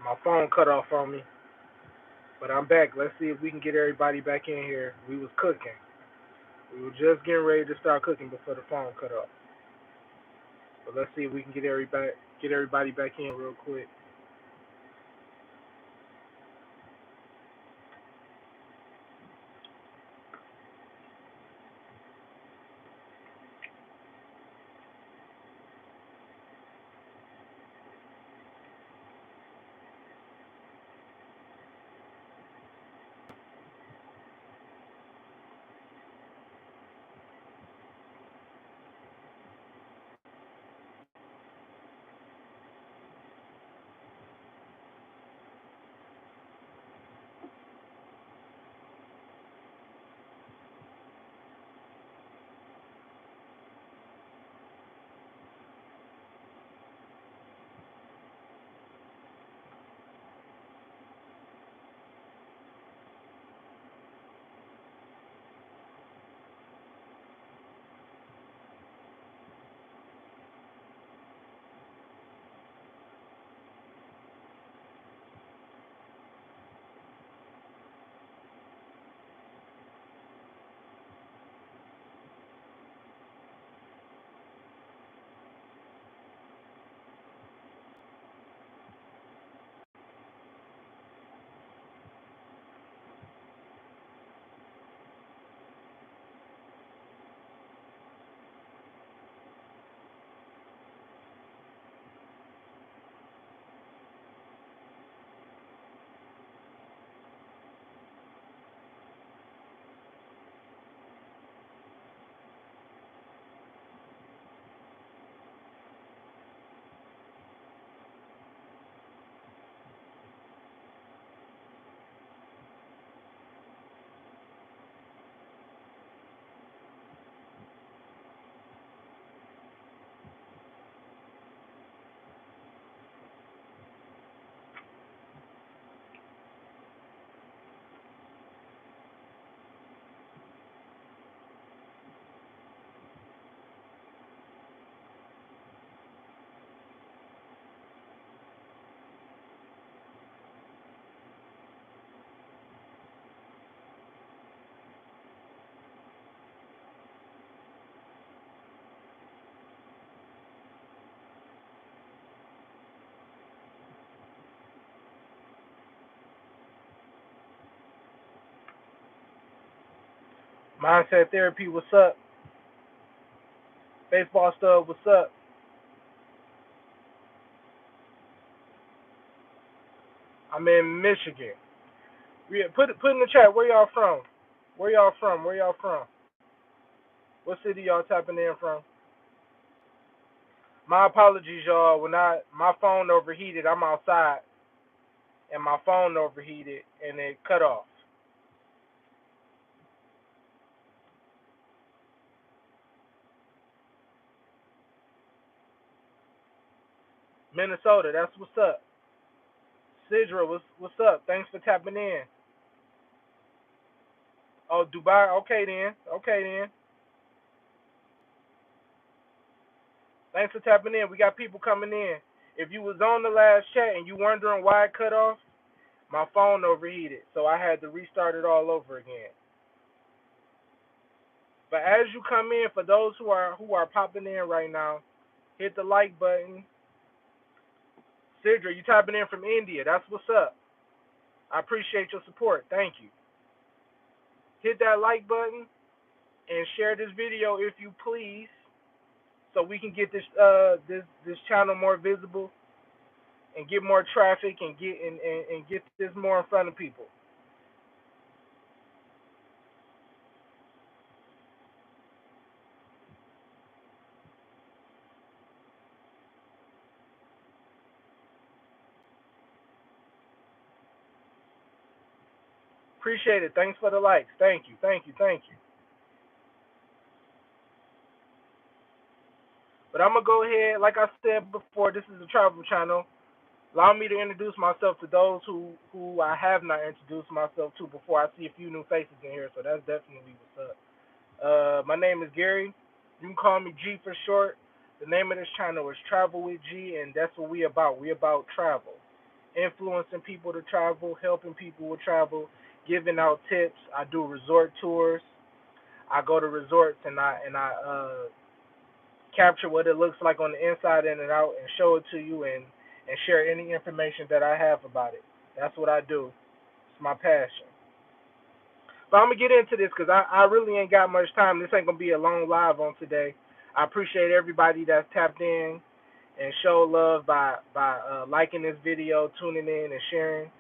My phone cut off on me, but I'm back. Let's see if we can get everybody back in here. We was cooking. We were just getting ready to start cooking before the phone cut off. But let's see if we can get everybody back in real quick. Mindset therapy, what's up? Baseball stud, what's up? I'm in Michigan. Yeah, put in the chat where y'all from. Where y'all from? Where y'all from? What city y'all tapping in from? My apologies, y'all. When my phone overheated, I'm outside and my phone overheated and it cut off. Minnesota, that's what's up. Sidra, what's up? Thanks for tapping in. Oh, Dubai. Okay then. Okay then. Thanks for tapping in. We got people coming in. If you was on the last chat and you wondering why it cut off, my phone overheated, so I had to restart it all over again. But as you come in, for those who are popping in right now, hit the like button. Sidra, you tapping in from India. That's what's up. I appreciate your support. Thank you. Hit that like button and share this video if you please, so we can get this channel more visible and get more traffic and get this more in front of people. Appreciate it. Thanks for the likes. Thank you. Thank you. Thank you. But I'm gonna go ahead. Like I said before, this is a travel channel. Allow me to introduce myself to those who I have not introduced myself to before. I see a few new faces in here, so that's definitely what's up. My name is Gary. You can call me G for short. The name of this channel is Travel with G, and that's what we about. We about travel. influencing people to travel, helping people with travel, giving out tips. I do resort tours. I go to resorts and I capture what it looks like on the inside in and out and show it to you and share any information that I have about it. That's what I do. It's my passion. But I'm gonna get into this because I really ain't got much time. This ain't gonna be a long live on today. I appreciate everybody that's tapped in and show love by liking this video, tuning in, and sharing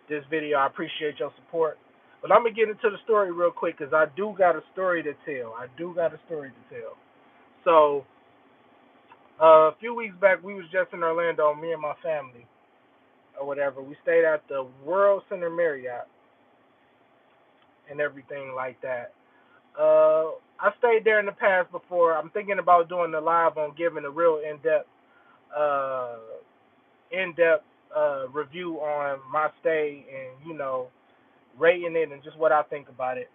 this video. I appreciate your support. But I'm gonna get into the story real quick because I do got a story to tell. I do got a story to tell. So a few weeks back, we was just in Orlando, me and my family or whatever. We stayed at the World Center Marriott and everything like that. I stayed there in the past before. I'm thinking about doing the live on giving a real uh, in-depth review on my stay and rating it and just what I think about it.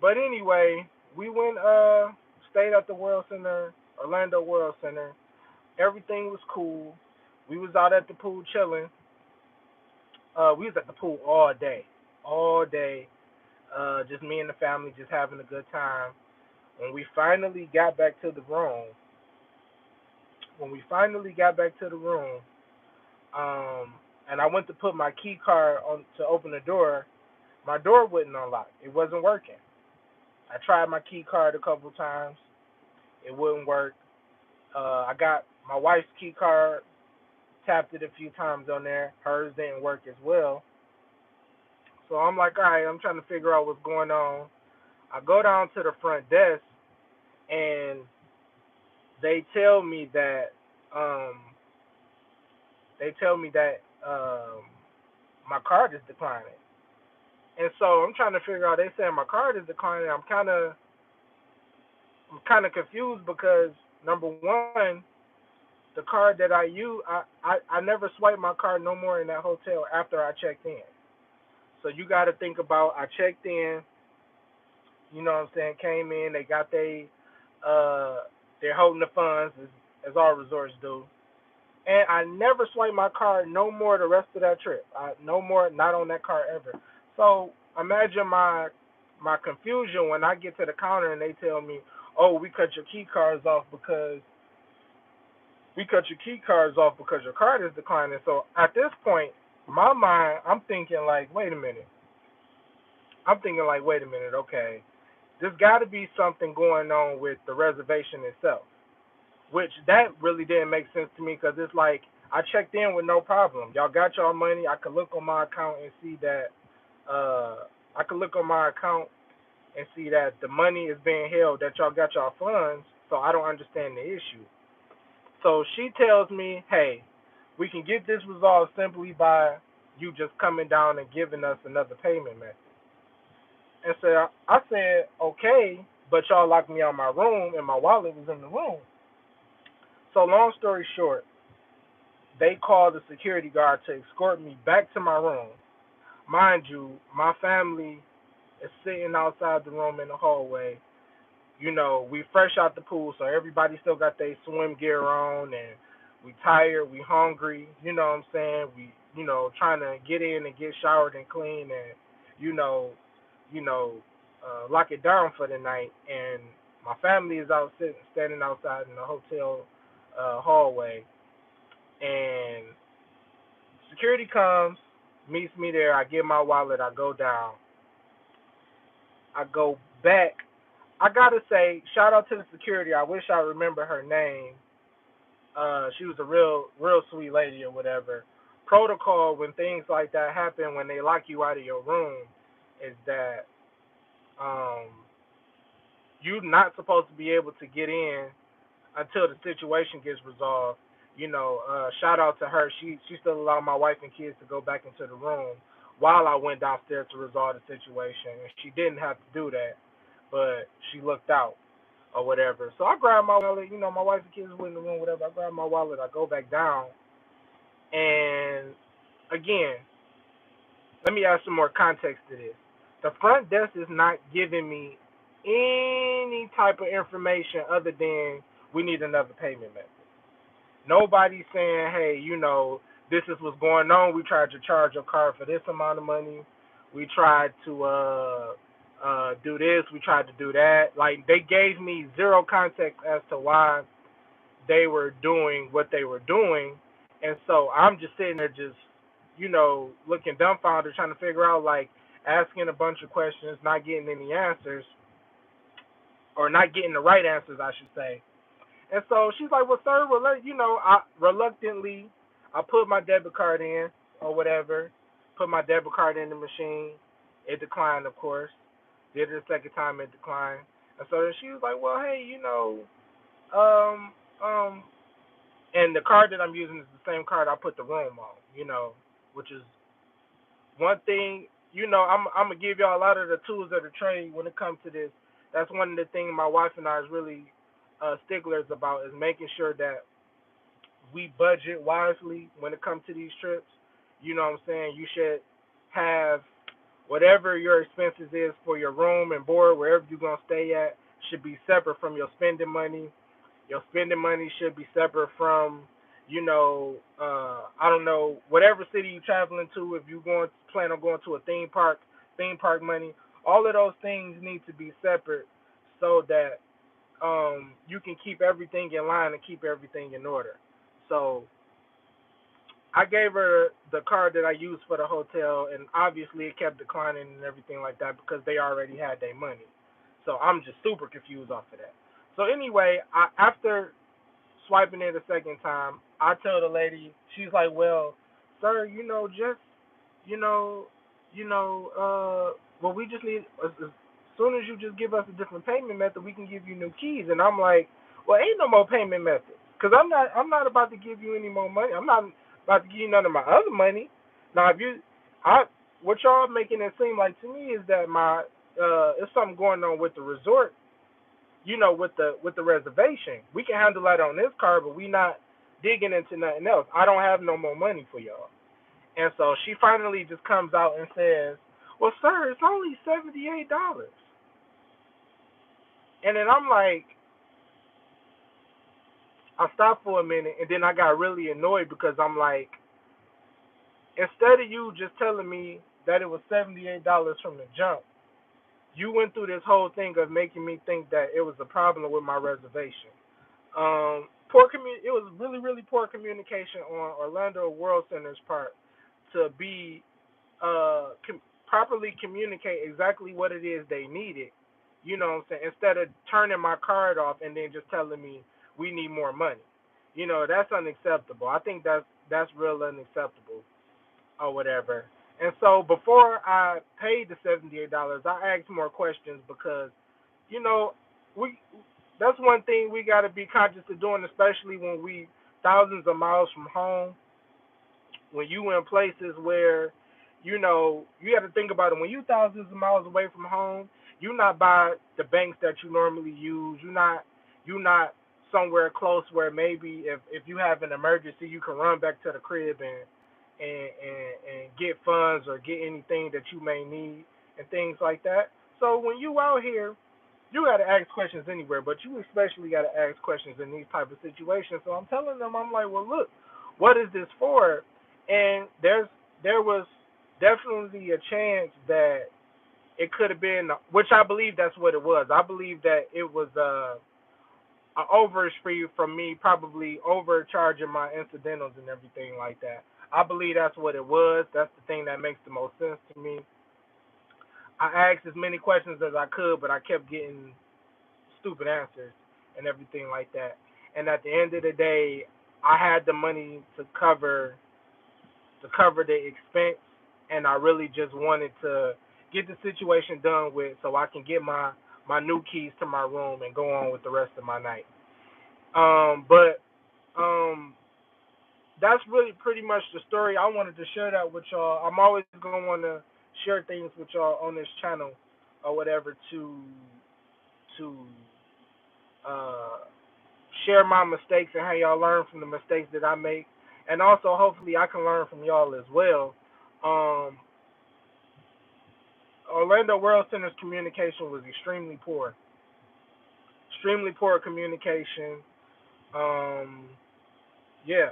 But anyway, we went stayed at the World Center, Orlando World Center. Everything was cool. We was out at the pool chilling. We was at the pool all day. Just me and the family, just having a good time. When we finally got back to the room, when we finally got back to the room, um, and I went to put my key card on to open the door, my door wouldn't unlock. It wasn't working. I tried my key card a couple times. It wouldn't work. I got my wife's key card, tapped it a few times on there. Hers didn't work as well. So I'm like, all right, I'm trying to figure out what's going on. I go down to the front desk, and they tell me that um, they tell me that my card is declining. And so I'm trying to figure out. They saying my card is declining. I'm kind of confused because number one, the card that I use, I never swiped my card no more in that hotel after I checked in. So you got to think about I checked in, you know what I'm saying, came in, they got they're holding the funds as all resorts do. And I never swiped my card no more the rest of that trip. No more, not on that card ever. So imagine my confusion when I get to the counter and they tell me, "Oh, we cut your key cards off because your card is declining." So at this point, my mind, wait a minute, okay, there's got to be something going on with the reservation itself, which that really didn't make sense to me because it's like I checked in with no problem. Y'all got y'all money. I could look on my account and see that. I could look on my account and see that the money is being held. That y'all got y'all funds. So I don't understand the issue. So she tells me, hey, we can get this resolved simply by you just coming down and giving us another payment method. And so I said, okay, but y'all locked me out of my room and my wallet was in the room. So long story short, they called the security guard to escort me back to my room. Mind you, my family is sitting outside the room in the hallway. We fresh out the pool, so everybody still got their swim gear on, and we tired, we hungry. You know what I'm saying? We, trying to get in and get showered and clean, and you know, you know, lock it down for the night. And my family is standing outside in the hotel hallway, and security comes, meets me there. I get my wallet. I go down. I go back. I gotta say, shout out to the security. I wish I remember her name. She was a real sweet lady or whatever. Protocol when things like that happen, when they lock you out of your room, is that um, you're not supposed to be able to get in until the situation gets resolved. Shout out to her. She still allowed my wife and kids to go back into the room while I went downstairs to resolve the situation. And she didn't have to do that, but she looked out or whatever. So I grabbed my wallet. My wife and kids were in the room, whatever. I grabbed my wallet. I go back down, and again, let me add some more context to this. The front desk is not giving me any type of information other than we need another payment method. Nobody's saying, hey, this is what's going on. We tried to charge your car for this amount of money. We tried to do this. We tried to do that. Like they gave me zero context as to why they were doing what they were doing, and so I'm just sitting there, just looking dumbfounded, trying to figure out, like, asking a bunch of questions, not getting any answers, or not getting the right answers, I should say. And so she's like, "Well, sir, well, I reluctantly, I put my debit card in or whatever, put my debit card in the machine. It declined, of course. Did it the second time, it declined. And so then she was like, "Well, hey, um, um, and the card that I'm using is the same card I put the room on, which is one thing. I'm gonna give y'all a lot of the tools of the trade when it comes to this. That's one of the things my wife and I is really sticklers about, is making sure that we budget wisely when it comes to these trips. You know what I'm saying? You should have whatever your expenses is for your room and board, wherever you're gonna stay at, should be separate from your spending money. Your spending money should be separate from, I don't know, whatever city you're traveling to. If you plan on going to a theme park money, all of those things need to be separate so that you can keep everything in line and keep everything in order. So I gave her the card that I used for the hotel, and obviously it kept declining and everything like that because they already had their money. So I'm just super confused off of that. So anyway, after swiping it a second time, I tell the lady, she's like, "Well, sir, just, you know, well, we just need, as soon as you just give us a different payment method, we can give you new keys." And I'm like, "Well, ain't no more payment method, cause I'm not about to give you any more money. I'm not about to give you none of my other money. Now, what y'all making it seem like to me is that it's something going on with the resort, with the reservation. We can handle that on this card, but we not digging into nothing else. I don't have no more money for y'all." And so she finally just comes out and says, "Well, sir, it's only $78." And then I'm like, I stopped for a minute, and then I got really annoyed because I'm like, instead of you just telling me that it was $78 from the jump, you went through this whole thing of making me think that it was a problem with my reservation. It was really, really poor communication on Orlando World Center's part to be properly communicate exactly what it is they needed. You know what I'm saying? Instead of turning my card off and then just telling me we need more money. That's unacceptable. I think that's real unacceptable or whatever. And so before I paid the $78, I asked more questions because, you know, we that's one thing we got to be conscious of doing, especially when we thousands of miles from home. When you in places where, you got to think about it. When you thousands of miles away from home, you're not by the banks that you normally use. You're not somewhere close where maybe if you have an emergency, you can run back to the crib and get funds or get anything that you may need and things like that. So when you out here, you got to ask questions anywhere, but you especially got to ask questions in these type of situations. So I'm telling them, I'm like, "Well, look, what is this for?" And there was definitely a chance that it could have been, which I believe that's what it was. I believe that it was a overage fee from me, probably overcharging my incidentals and everything like that. I believe that's what it was. That's the thing that makes the most sense to me. I asked as many questions as I could, but I kept getting stupid answers and everything like that. And at the end of the day, I had the money to cover the expense, and I really just wanted to get the situation done with so I can get my new keys to my room and go on with the rest of my night. But that's really pretty much the story. I wanted to share that with y'all. I'm always gonna want to share things with y'all on this channel or whatever to uh, share my mistakes and how y'all learn from the mistakes that I make, and also hopefully I can learn from y'all as well. Um, Orlando World Center's communication was extremely poor communication. Um, yeah.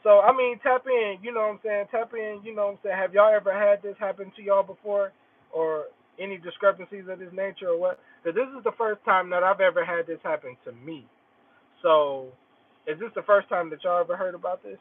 So I mean, tap in. You know what I'm saying? Tap in. You know what I'm saying? Have y'all ever had this happen to y'all before, or any discrepancies of this nature, or what? Because this is the first time that I've ever had this happen to me. So, is this the first time that y'all ever heard about this?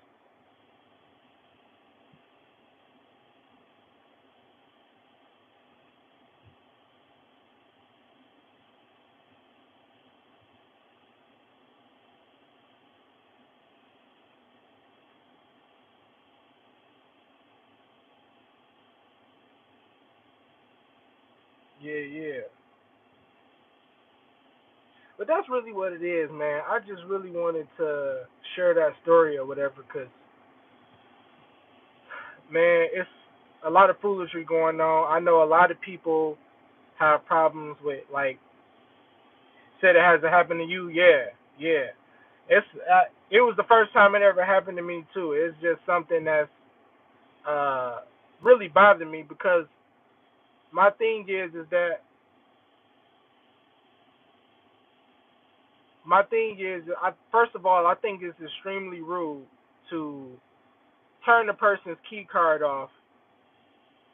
Yeah, yeah. But that's really what it is, man. I just really wanted to share that story or whatever, because man, it's a lot of foolery going on. I know a lot of people have problems with, like, said it hasn't happened to you. Yeah, yeah. It was the first time it ever happened to me too. It's just something that's uh really bothered me, because my thing is that my thing is, first of all, I think it's extremely rude to turn a person's key card off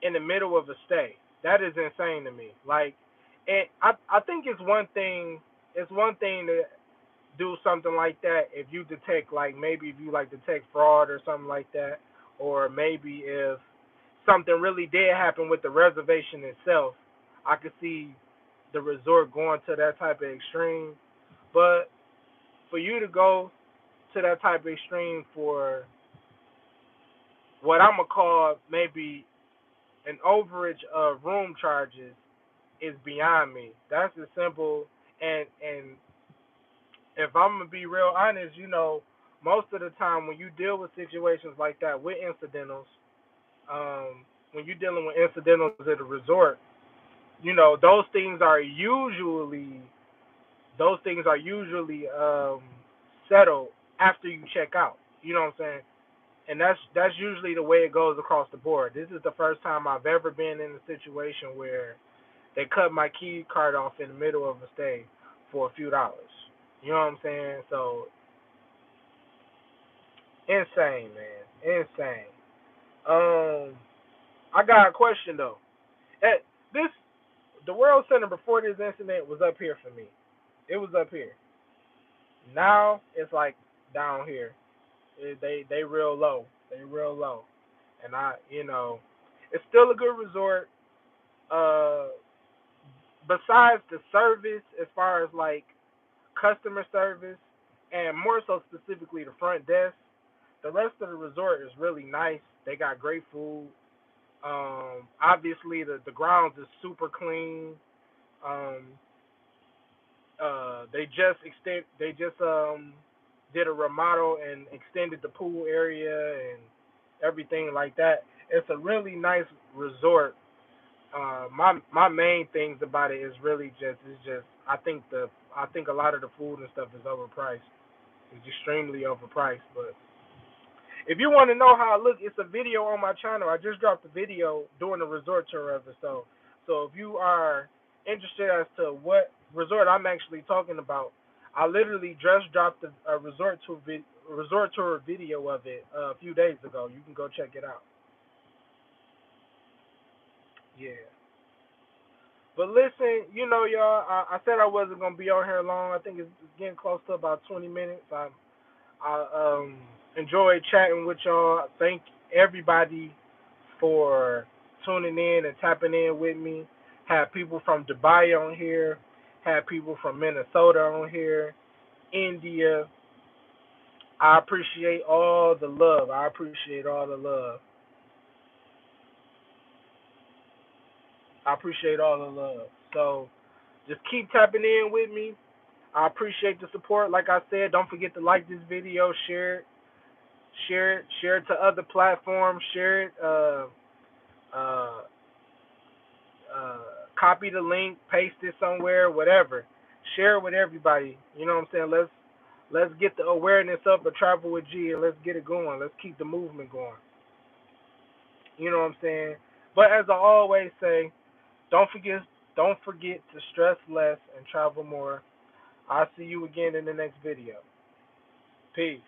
in the middle of a stay. That is insane to me. Like, and I think it's one thing to do something like that if you detect, like, maybe if you like detect fraud or something like that, or maybe if something really did happen with the reservation itself. I could see the resort going to that type of extreme. But for you to go to that type of extreme for what I'm gonna call maybe an overage of room charges is beyond me. That's as simple. And if I'm gonna be real honest, most of the time when you deal with situations like that with incidentals, when you're dealing with incidentals at a resort, those things are usually settled after you check out. You know what I'm saying? And that's usually the way it goes across the board. This is the first time I've ever been in a situation where they cut my key card off in the middle of a stay for a few dollars. You know what I'm saying? So insane, man, insane. I got a question though. This the World Center before this incident was up here for me. It was up here. Now it's like down here. They real low. They real low. And it's still a good resort. Uh, Besides the service, as far as like customer service, and more so specifically the front desk, the rest of the resort is really nice. They got great food. Obviously the grounds is super clean. Um, they just did a remodel and extended the pool area and everything like that. It's a really nice resort. My main things about it is just I think a lot of the food and stuff is overpriced. It's extremely overpriced. But if you want to know how I look, it's a video on my channel. I just dropped a video doing a resort tour of it. So if you are interested as to what resort I'm actually talking about, I literally just dropped a resort tour video of it a few days ago. You can go check it out. Yeah. But listen, y'all, I said I wasn't gonna be on here long. I think it's getting close to about 20 minutes. I enjoyed chatting with y'all. Thank everybody for tuning in and tapping in with me. Had people from Dubai on here. Had people from Minnesota on here. India. I appreciate all the love. I appreciate all the love. I appreciate all the love. So just keep tapping in with me. I appreciate the support. Like I said, don't forget to like this video, share it to other platforms, share it, uh, uh, copy the link, paste it somewhere, whatever. Share it with everybody. You know what I'm saying? Let's get the awareness up of Travel with G, and let's get it going. Let's keep the movement going. You know what I'm saying? But as I always say, don't forget don't forget to stress less and travel more. I'll see you again in the next video. Peace.